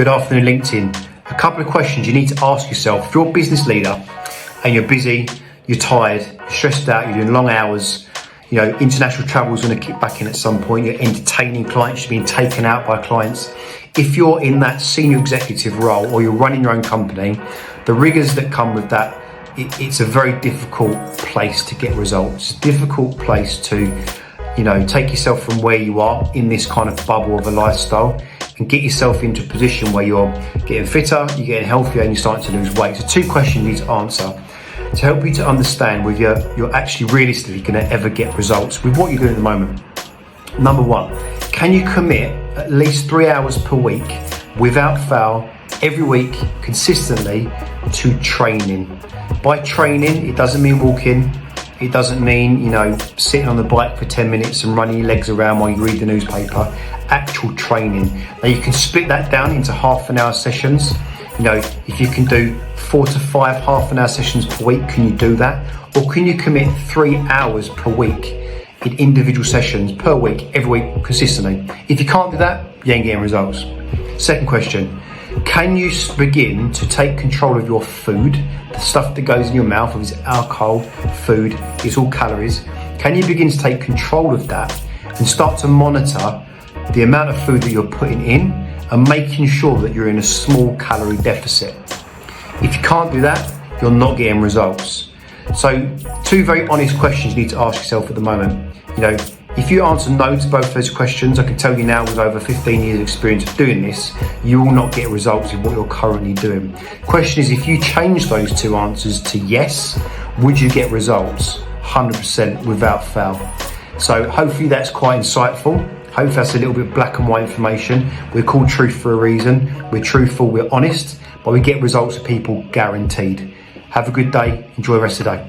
Good afternoon, LinkedIn. A couple of questions you need to ask yourself. If you're a business leader and you're busy, you're tired, you're stressed out, you're doing long hours, international travel is going to kick back in at some point, you're entertaining clients, you're being taken out by clients. If you're in that senior executive role or you're running your own company, the rigors that come with that, it's a very difficult place to get results, difficult place to, take yourself from where you are in this kind of bubble of a lifestyle and get yourself into a position where you're getting fitter, you're getting healthier, and you're starting to lose weight. So 2 questions you need to answer to help you to understand whether you're actually realistically going to ever get results with what you're doing at the moment. Number 1, can you commit at least 3 hours per week without fail, every week, consistently to training? By training, it doesn't mean walking. It doesn't mean, sitting on the bike for 10 minutes and running your legs around while you read the newspaper. Actual training. Now you can split that down into half-an-hour sessions. If you can do 4 to 5 half-an-hour sessions per week, can you do that? Or can you commit 3 hours per week in individual sessions per week, every week, consistently? If you can't do that, you ain't getting results. Second question, can you begin to take control of your food, the stuff that goes in your mouth, whether it's alcohol, food, it's all calories. Can you begin to take control of that and start to monitor the amount of food that you're putting in and making sure that you're in a small calorie deficit? If you can't do that, you're not getting results. So 2 very honest questions you need to ask yourself at the moment. If you answer no to both those questions, I can tell you now with over 15 years experience of doing this, you will not get results in what you're currently doing. Question is, if you change those 2 answers to yes, would you get results? 100% without fail. So hopefully that's quite insightful. Hopefully that's a little bit black and white information. We're called truth for a reason. We're truthful, we're honest, but we get results for people guaranteed. Have a good day. Enjoy the rest of the day.